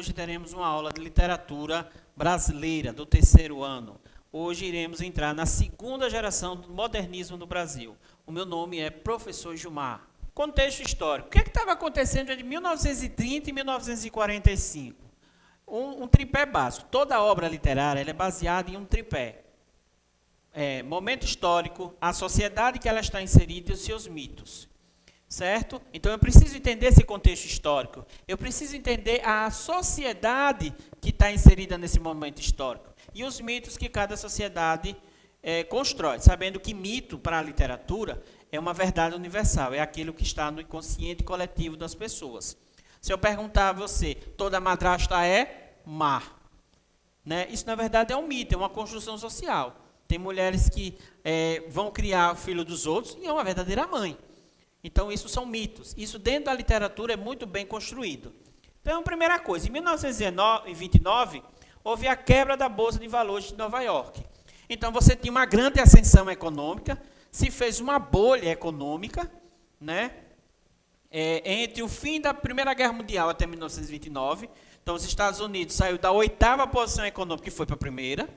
hoje teremos uma aula de literatura brasileira do terceiro ano. Hoje iremos entrar na segunda geração do modernismo no Brasil. O meu nome é Professor Gilmar. Contexto histórico. O que estava acontecendo entre 1930 e 1945? Um tripé básico. Toda obra literária ela é baseada em um tripé. Momento histórico, a sociedade que ela está inserida e os seus mitos. Certo? Então eu preciso entender esse contexto histórico. Eu preciso entender a sociedade que está inserida nesse momento histórico. E os mitos que cada sociedade constrói. Sabendo que mito, para a literatura, é uma verdade universal. É aquilo que está no inconsciente coletivo das pessoas. Se eu perguntar a você, toda madrasta é má. Né? Isso, na verdade, é um mito, é uma construção social. Tem mulheres que vão criar o filho dos outros e é uma verdadeira mãe. Então, isso são mitos. Isso, dentro da literatura, é muito bem construído. Então, primeira coisa, em 1929, houve a quebra da Bolsa de Valores de Nova York. Então, você tinha uma grande ascensão econômica, se fez uma bolha econômica, né? Entre o fim da Primeira Guerra Mundial até 1929. Então, os Estados Unidos saiu da 8ª posição econômica e foi para a primeira.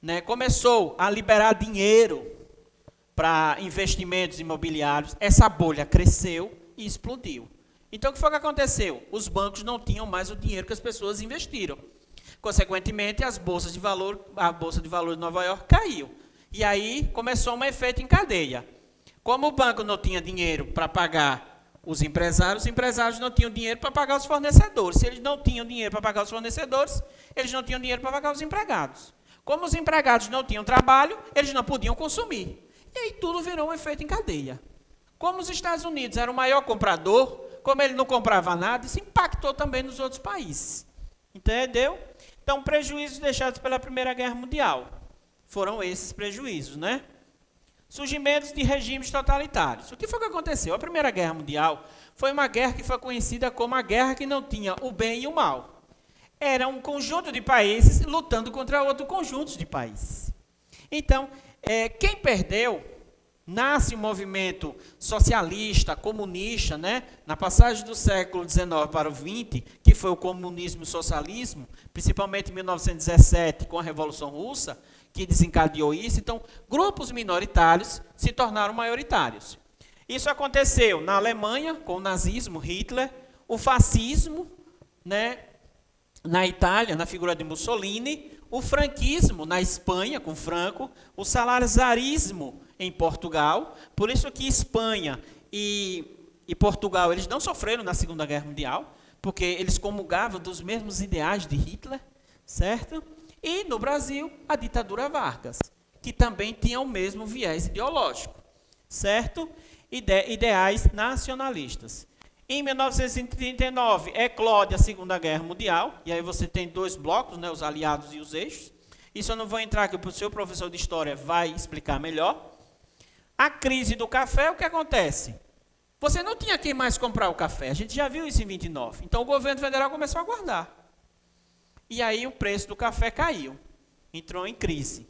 Né? Começou a liberar dinheiro para investimentos imobiliários, essa bolha cresceu e explodiu. Então, o que foi que aconteceu? Os bancos não tinham mais o dinheiro que as pessoas investiram. Consequentemente, a Bolsa de Valores de Nova York caiu. E aí, começou um efeito em cadeia. Como o banco não tinha dinheiro para pagar os empresários não tinham dinheiro para pagar os fornecedores. Se eles não tinham dinheiro para pagar os fornecedores, eles não tinham dinheiro para pagar os empregados. Como os empregados não tinham trabalho, eles não podiam consumir. E aí tudo virou um efeito em cadeia. Como os Estados Unidos era o maior comprador, como ele não comprava nada, isso impactou também nos outros países. Entendeu? Então, prejuízos deixados pela Primeira Guerra Mundial. Foram esses prejuízos, né? Surgimentos de regimes totalitários. O que foi que aconteceu? A Primeira Guerra Mundial foi uma guerra que foi conhecida como a guerra que não tinha o bem e o mal. Era um conjunto de países lutando contra outro conjunto de países. Então, quem perdeu, nasce um movimento socialista, comunista, né? Na passagem do século XIX para o XX, que foi o comunismo e o socialismo, principalmente em 1917, com a Revolução Russa, que desencadeou isso. Então, grupos minoritários se tornaram maioritários. Isso aconteceu na Alemanha, com o nazismo, Hitler, o fascismo, né? Na Itália, na figura de Mussolini, o franquismo na Espanha, com Franco, o salazarismo em Portugal. Por isso que Espanha e Portugal eles não sofreram na Segunda Guerra Mundial, porque eles comungavam dos mesmos ideais de Hitler, certo? E no Brasil, a ditadura Vargas, que também tinha o mesmo viés ideológico, certo? Ideais nacionalistas. Em 1939, eclode a Segunda Guerra Mundial, e aí você tem dois blocos, né, os aliados e os eixos. Isso eu não vou entrar aqui, porque o seu professor de história vai explicar melhor. A crise do café, o que acontece? Você não tinha quem mais comprar o café, a gente já viu isso em 29. Então o governo federal começou a guardar. E aí o preço do café caiu, entrou em crise.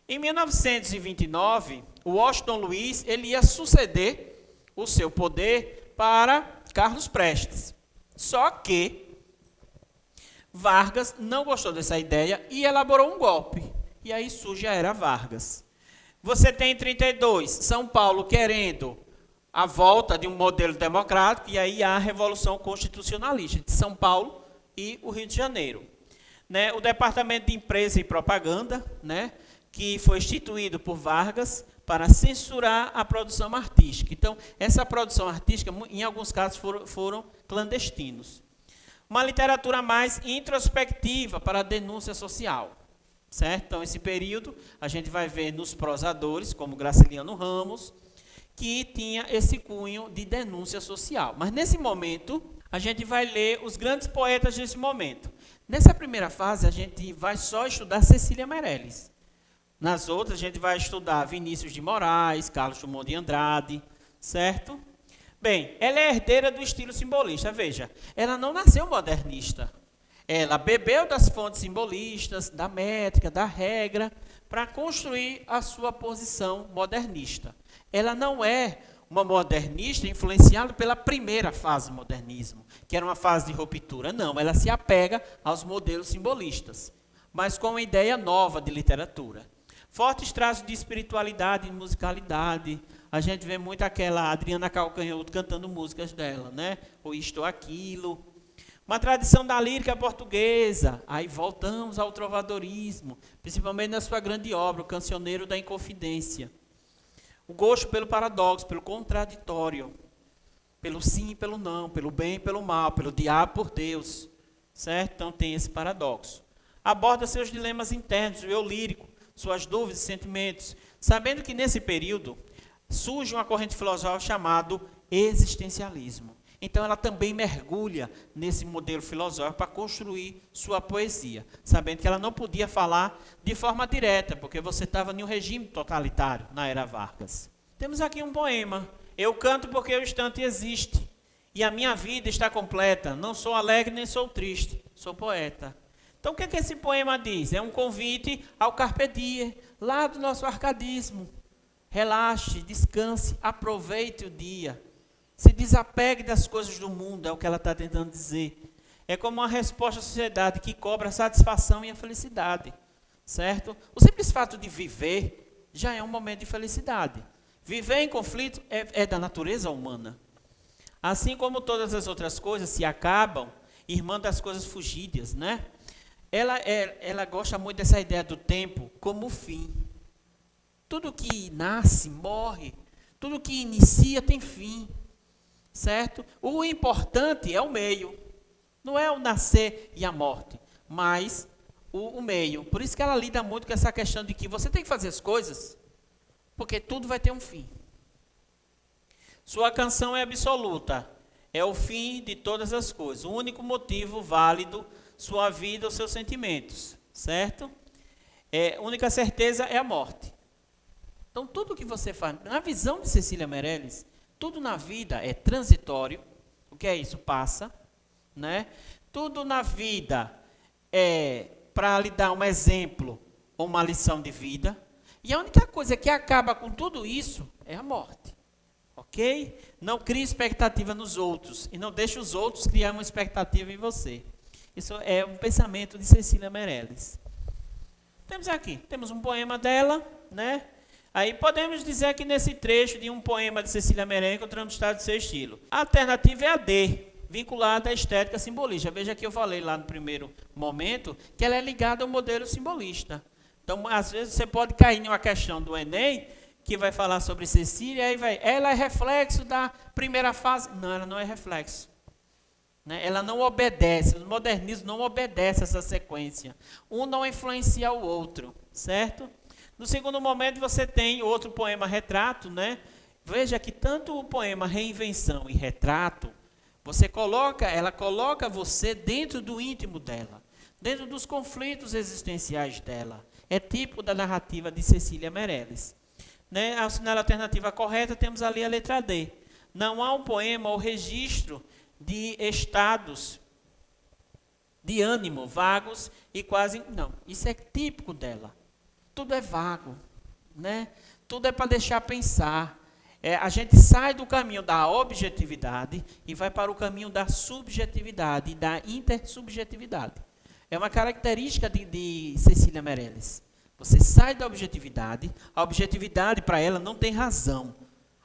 Em 1929, o Washington Luiz ele ia suceder o seu poder para Carlos Prestes. Só que Vargas não gostou dessa ideia e elaborou um golpe. E aí surge a Era Vargas. Você tem em 32, São Paulo querendo a volta de um modelo democrático, e aí há a Revolução Constitucionalista de São Paulo e o Rio de Janeiro. Né? O Departamento de Imprensa e Propaganda, né? Que foi instituído por Vargas para censurar a produção artística. Então, essa produção artística, em alguns casos, foram clandestinos. Uma literatura mais introspectiva para a denúncia social. Certo? Então, esse período, a gente vai ver nos prosadores, como Graciliano Ramos, que tinha esse cunho de denúncia social. Mas, nesse momento, a gente vai ler os grandes poetas desse momento. Nessa primeira fase, a gente vai só estudar Cecília Meirelles. Nas outras, a gente vai estudar Vinícius de Moraes, Carlos Drummond de Andrade, certo? Bem, ela é herdeira do estilo simbolista. Veja, ela não nasceu modernista. Ela bebeu das fontes simbolistas, da métrica, da regra, para construir a sua posição modernista. Ela não é uma modernista influenciada pela primeira fase do modernismo, que era uma fase de ruptura. Não, ela se apega aos modelos simbolistas, mas com uma ideia nova de literatura. Fortes traços de espiritualidade e musicalidade. A gente vê muito aquela Adriana Calcanhoto cantando músicas dela, né? Ou Isto ou Aquilo. Uma tradição da lírica portuguesa. Aí voltamos ao trovadorismo, principalmente na sua grande obra, O Cancioneiro da Inconfidência. O gosto pelo paradoxo, pelo contraditório, pelo sim e pelo não, pelo bem e pelo mal, pelo diabo por Deus. Certo? Então tem esse paradoxo. Aborda seus dilemas internos, o eu lírico, suas dúvidas e sentimentos, sabendo que nesse período surge uma corrente filosófica chamada existencialismo. Então ela também mergulha nesse modelo filosófico para construir sua poesia, sabendo que ela não podia falar de forma direta, porque você estava em um regime totalitário na era Vargas. Temos aqui um poema. Eu canto porque o instante existe, e a minha vida está completa. Não sou alegre nem sou triste, sou poeta. Então o que esse poema diz? É um convite ao carpe diem, lá do nosso arcadismo. Relaxe, descanse, aproveite o dia. Se desapegue das coisas do mundo, é o que ela está tentando dizer. É como uma resposta à sociedade que cobra a satisfação e a felicidade. Certo? O simples fato de viver já é um momento de felicidade. Viver em conflito é da natureza humana. Assim como todas as outras coisas se acabam, irmã das coisas fugidas, né? Ela gosta muito dessa ideia do tempo como fim. Tudo que nasce, morre. Tudo que inicia tem fim. Certo? O importante é o meio. Não é o nascer e a morte, mas o meio. Por isso que ela lida muito com essa questão de que você tem que fazer as coisas, porque tudo vai ter um fim. Sua canção é absoluta. É o fim de todas as coisas. O único motivo válido, sua vida ou seus sentimentos. Certo? A única certeza é a morte. Então, tudo que você faz, na visão de Cecília Meirelles, tudo na vida é transitório. O que é isso? Passa. Né? Tudo na vida é para lhe dar um exemplo ou uma lição de vida. E a única coisa que acaba com tudo isso é a morte. Ok? Não crie expectativa nos outros e não deixe os outros criar uma expectativa em você. Isso é um pensamento de Cecília Meirelles. Temos um poema dela, né? Aí podemos dizer que nesse trecho de um poema de Cecília Meirelles encontramos o estado de seu estilo. A alternativa é a D, vinculada à estética simbolista. Veja que eu falei lá no primeiro momento que ela é ligada ao modelo simbolista. Então, às vezes, você pode cair em uma questão do Enem, que vai falar sobre Cecília, ela é reflexo da primeira fase. Não, ela não é reflexo. Né? Ela não obedece, o modernismo não obedece essa sequência. Um não influencia o outro, certo? No segundo momento, você tem outro poema, Retrato, né? Veja que tanto o poema Reinvenção e Retrato, ela coloca você dentro do íntimo dela, dentro dos conflitos existenciais dela. É tipo da narrativa de Cecília Meirelles. Né? Ao assinar a alternativa correta, temos ali a letra D. Não há um poema ou registro de estados de ânimo vagos e quase... Não, isso é típico dela. Tudo é vago, né? Tudo é para deixar pensar. A gente sai do caminho da objetividade e vai para o caminho da subjetividade e da intersubjetividade. É uma característica de Cecília Meirelles. Você sai da objetividade, a objetividade para ela não tem razão.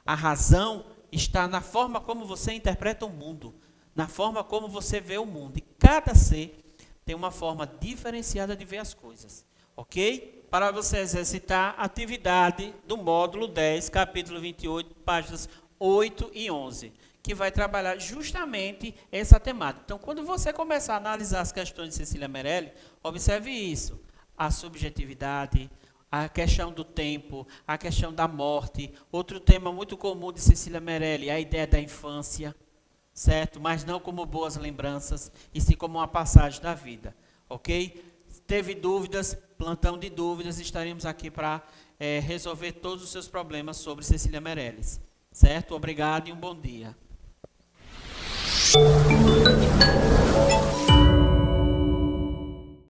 A razão está na forma como você interpreta o mundo, na forma como você vê o mundo. E cada ser tem uma forma diferenciada de ver as coisas. Ok? Para você exercitar a atividade do módulo 10, capítulo 28, páginas 8 e 11, que vai trabalhar justamente essa temática. Então, quando você começar a analisar as questões de Cecília Meirelles, observe isso. A subjetividade, a questão do tempo, a questão da morte. Outro tema muito comum de Cecília Meirelles, a ideia da infância, certo? Mas não como boas lembranças, e sim como uma passagem da vida. Ok? Teve dúvidas, plantão de dúvidas, estaremos aqui para resolver todos os seus problemas sobre Cecília Meirelles. Certo? Obrigado e um bom dia.